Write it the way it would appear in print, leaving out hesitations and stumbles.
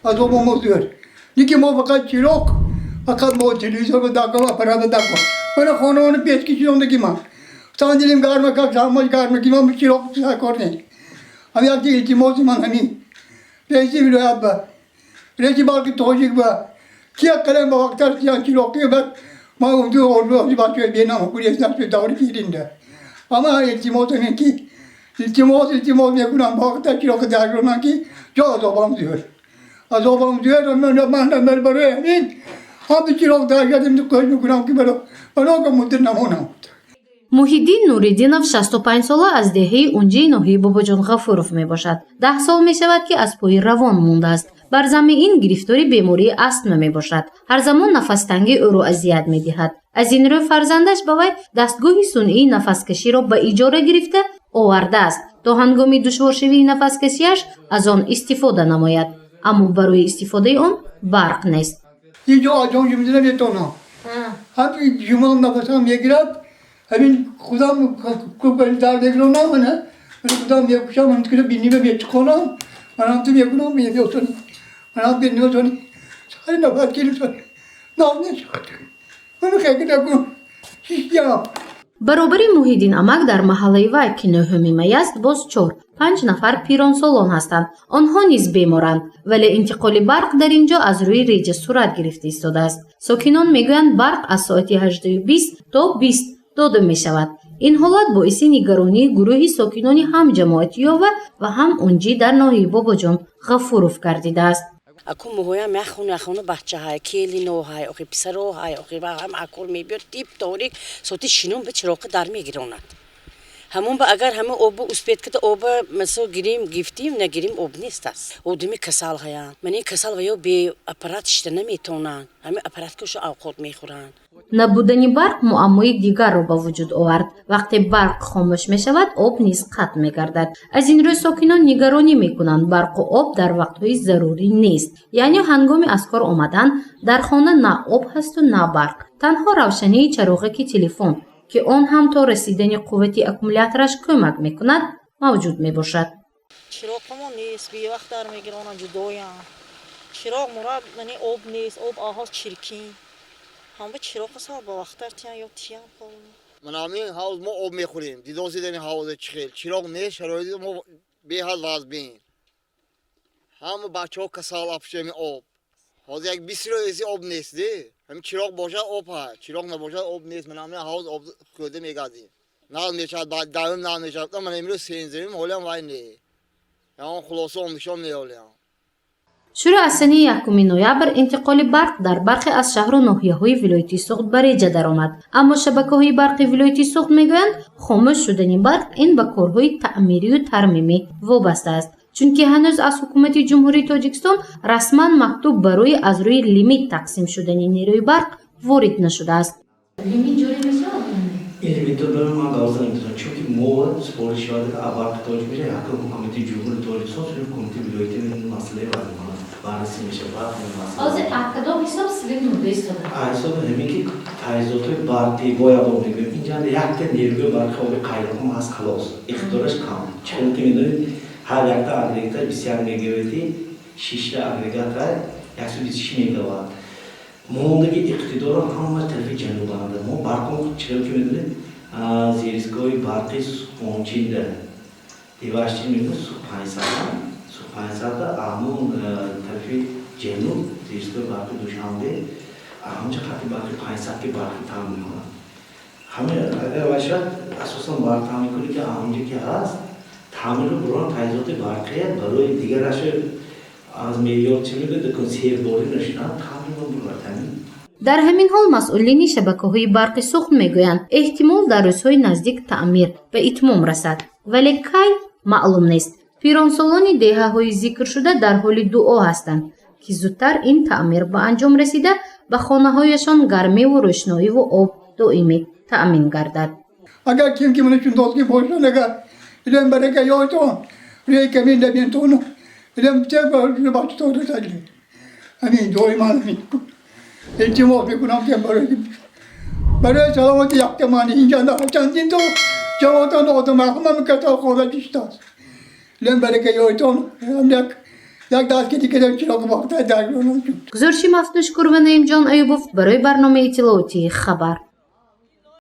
az olmamız diyor. Niki mo fakat çirok, fakat mo televizyon dakika para dakika. Bana konu onu 5 kişi onda kima. Sandilim garma kak samaj garma kima bu çirok korne. Abi akti ilki mo zaman hani. Reisi bilo abba. Reisi balki tojik ba. Kiya kalem ba vaktar kiya çirok ki bak. Ma undu ordu başka bir nama kuliye nasıl davri pirinde. Ama ilki mo zaman ki ilki mo ne kunan vaktar çirok dağılan ki çok zobam diyor. Azobam diyor ondan ben böyle emin. Abi çirok dağılan koymu kunan ki böyle. Bana o mudur namona. Муҳиддин Нуриддинов 65 сола аз деҳаи Унҷаи ноҳияи Бобоҷон Ғафуров мебошад. 10 сол мешавад, ки аз пои равон мондааст. Бар замми ин гирифтори бемории астма мебошад. ҳарзамон нафастангӣ ӯро азият медиҳад. аз ин рӯ фарзандаш ба вай дастгоҳи сунъии нафаскаширо ба иҷора гирифта овардааст, то ҳангоми душворшавии нафаскашиаш аз он истифода намояд. аммо барои истифодаи он барқ нест. Hemin kudam kupayı dar deklarına mı ne? Böyle kudam yakışam, hani kısa binime bir çıkona, anamtım yakına mı yapıyorsun? Anam bir ne olsun? Sen ne var ki lütfen? Ne yapıyorsun? Onu kekine hiç yap. баробари Муҳиддин Амак дар маҳаллаи вай ки нӯҳуми май аст боз 4-5 нафар пиронсолон ҳастанд. онҳо низ беморанд, вале интиқоли барқ дар ин ҷо аз рӯи реҷа сурат гирифта истодааст. сокинон мегӯянд барқ аз соати 18:20 то 20 дода мешавад. ин ҳолат боиси нигаронии гурӯҳи сокинони ҳам ҷамоатиёва ва ҳам унҷи дар ноҳияи Бобоҷон Ғафуров гардидааст. اكو مهویا میخونه بچه های کلی نو های اخی پسرو های اخی با هم اکل میبیاد تیپ طوری صوتی شینون به چراغ در میگیروند همون با اگر همه آب اسپیت کده آب مثلا گیریم گفتیم نگیریم آب نیست است آدمی کسال هیان منی کسال ویو به اپرات شده نمیتونن همه اپرات کشو آوخود میخورن. набудани барқ муаммои дигарро ба вуҷуд овард. вақте барқ хомӯш мешавад об низ қатъ мегардад. аз ин рӯ сокинон нигаронӣ мекунанд барқу об дар вақтҳои зарурӣ нест, яъне ҳангоми аз кор омадан дар хона на об ҳасту на барқ, танҳо равшании чароғаки телефон ки он ҳам то расидани қуввати аккумулятораш кӯмак мекунад мавҷуд мебошад. чироғамон нест, бевақт дар мегиронанд ҷудоям. чироғ мурад яъне об нест, об аҳос чиркин. همه چراغ سال با وقتر تیان یا تیان کنیم. من همین حوض ما آب میخوریم. دیدوسی دنی حوض چخیل. چراغ نیست شرایط ما به حال واز بین. همه بچه‌ها کسال آبشه می آب. حوض یک 20 روزی آب نیست دی. همین چراغ باشه آب هست. چراغ نباشه آب نیست. من همین حوض آب خورده میگذیم. نال میشد بعد دایم نال میشد. من امروز سینزیم حالم وای نی. یان خلاصه اندشام نیالیم. шурӯъ аз санаи 1 ноябр интиқоли барқ дар бархе аз шаҳру ноҳияҳои вилояти суғд ба реҷа даромад. аммо шабакаҳои барқи вилояти суғд мегӯянд хомӯш шудани барқ ин ба корҳои таъмирию тармимӣ вобаста аст, чунки ҳанӯз аз ҳукумати ҷумҳурии Тоҷикистон расман мактуб барои аз рӯи лимит тақсим шудани нерӯи барқ ворид нашудааст. лимит ҷорӣ мешавад? Limitleri ben lazım ediyorum. Çünkü Moğol spor işareti abartı tecrübe yakın hükümeti Cumhuriyet Torijisi hükümeti vilayetinin nasıl var mı? Varisi meşabat mı nasıl? Az akadom hesap sivil nurdaysa da. Ayso demek ki tayzotu barti boya olmuyor. İncelde yakta nergü barka o bir kaygım az kalos. İhtiyaç kam. Çünkü her yakta agregatlar bisyan megavati şişli agregatlar yaklaşık 100 megawatt. Moğol'daki iktidarı hamma tarafı cenubanda. Mo barkon çırpımında zeriskoy barkı fonçinde. Divaşçının su paysada amun tarafı cenub zeriskoy barkı duşandı. Amca katı barkı paysaki barkı tamamı. Hamı agar başa asosan barkı tamamı ki amca ki az tamamı buran tayzotu barkıya baroy diğer aşı az milyon çimide de konser doğru nişan tamamı buran. дар ҳамин ҳол масъулини шабакаҳои барқи суғд мегӯянд эҳтимол дар рӯзҳои наздик таъмир ба итмом расад, вале кай маълум нест. пиронсолони деҳаҳои зикршуда дар ҳоли дуо ҳастанд ки зудтар ин таъмир ба анҷом расида ба хонаҳояшон гармиву рӯшноиву об доимӣ таъмин гардад. Agar kim kimin için dost gibi olsun, agar ilim bereke yoksa, buraya kimin de bin tonu, ilim tek başta olursa, amin, doyman amin. İltimos bir kunam kem böyle gibi. Böyle salavatı yaktım hani incanda açandın da cevatan oldum aklıma mı kata kola düştü. Lem bereke yoktu, hem de یک دست که دیگه چراغ وقت در گرونم شد. гузориши мафтуш курва наимҷон аюбов барои барномаи иттилооти хабар.